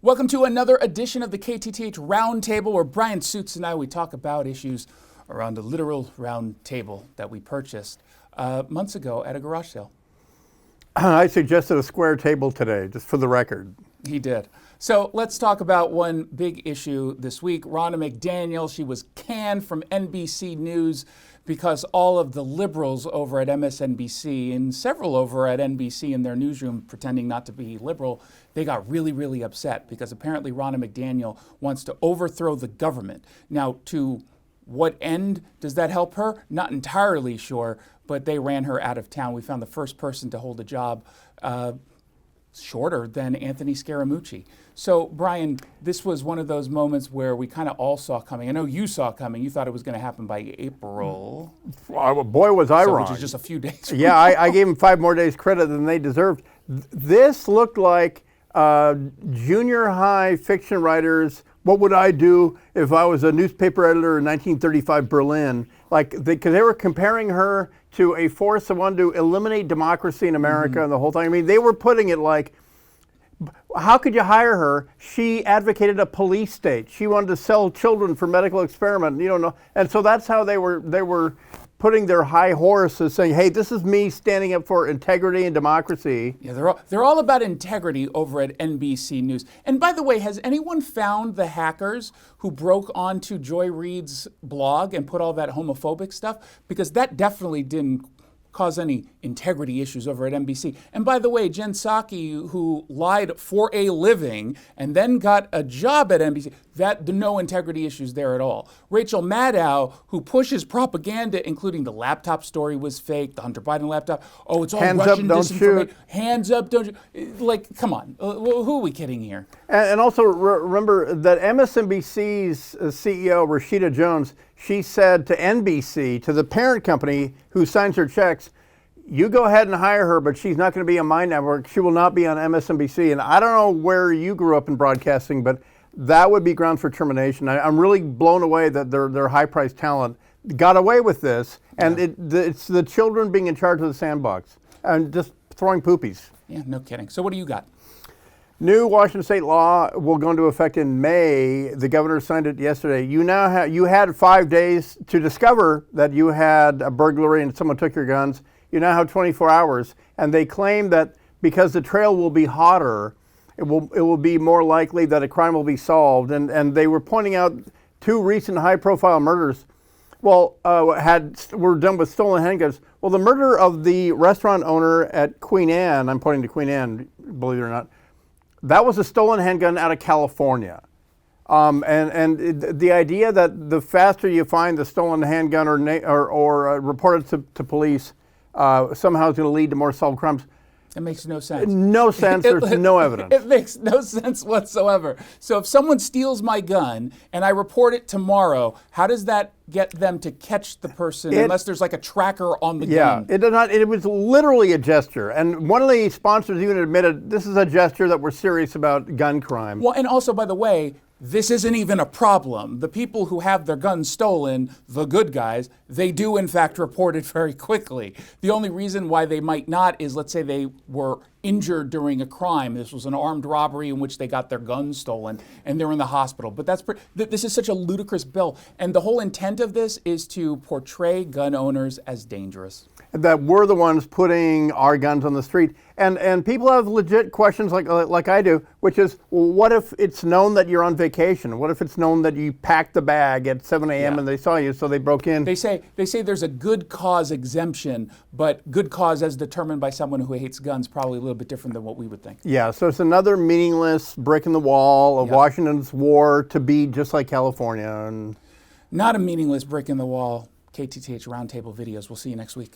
Welcome to another edition of the KTTH Roundtable, where Bryan Suits and I, we talk about issues around a literal round table that we purchased months ago at a garage sale. I suggested a square table today, just for the record. He did. So let's talk about one big issue this week. Ronna McDaniel, she was canned from NBC News because all of the liberals over at MSNBC and several over at NBC in their newsroom pretending not to be liberal, they got really, really upset because apparently Ronna McDaniel wants to overthrow the government. Now, to what end does that help her? Not entirely sure, but they ran her out of town. We found the first person to hold a job shorter than Anthony Scaramucci. So, Bryan, this was one of those moments where we kind of all saw coming. I know you saw coming. You thought it was going to happen by April. Boy, was I wrong. Which is just a few days. Yeah, I gave them 5 more days credit than they deserved. This looked like junior high fiction writers. What would I do if I was a newspaper editor in 1935 Berlin? Because they were comparing her to a force that wanted to eliminate democracy in America and the whole thing. I mean, they were putting it like, how could you hire her? She advocated a police state. She wanted to sell children for medical experiment. You don't know, and so that's how they were putting their high horses, saying, "Hey, this is me standing up for integrity and democracy." Yeah, they're all about integrity over at NBC News. And by the way, has anyone found the hackers who broke onto Joy Reid's blog and put all that homophobic stuff? Because that definitely didn't cause any integrity issues over at NBC. And by the way, Jen Psaki, who lied for a living and then got a job at NBC, no integrity issues there at all. Rachel Maddow, who pushes propaganda, including the laptop story was fake, the Hunter Biden laptop. Oh, it's all Hands Russian up, don't disinformation. shoot. Hands up, don't shoot. Like, come on. Who are we kidding here? And also remember that MSNBC's CEO, Rashida Jones, she said to NBC, to the parent company who signs her checks, you go ahead and hire her, but she's not going to be on my network. She will not be on MSNBC. And I don't know where you grew up in broadcasting, but that would be grounds for termination. I'm really blown away that their high-priced talent got away with this. And it's the children being in charge of the sandbox and just throwing poopies. Yeah, no kidding. So what do you got? New Washington state law will go into effect in May. The governor signed it yesterday. You had 5 days to discover that you had a burglary and someone took your guns. You now have 24 hours. And they claim that because the trail will be hotter, it will be more likely that a crime will be solved. And they were pointing out 2 recent high-profile murders. Well, were done with stolen handguns. Well, the murder of the restaurant owner at Queen Anne, I'm pointing to Queen Anne, believe it or not, that was a stolen handgun out of California. And the idea that the faster you find the stolen handgun or report it to police, somehow it's going to lead to more solved crimes. It makes no sense. No sense. There's no evidence. It makes no sense whatsoever. So if someone steals my gun and I report it tomorrow, how does that get them to catch the person unless there's like a tracker on the gun? Yeah, it did not. It was literally a gesture. And one of the sponsors even admitted this is a gesture that we're serious about gun crime. Well, and also, by the way, this isn't even a problem. The people who have their guns stolen, the good guys, they do in fact report it very quickly. The only reason why they might not is, let's say they were injured during a crime. This was an armed robbery in which they got their guns stolen and they're in the hospital. But this is such a ludicrous bill. And the whole intent of this is to portray gun owners as dangerous. That we're the ones putting our guns on the street. And people have legit questions like I do, which is, well, what if it's known that you're on vacation? What if it's known that you packed the bag at 7 a.m. and they saw you, so they broke in? They say there's a good cause exemption, but good cause as determined by someone who hates guns probably a little bit different than what we would think. Yeah, so it's another meaningless brick in the wall of Washington's war to be just like California. And not a meaningless brick in the wall. KTTH Roundtable videos. We'll see you next week.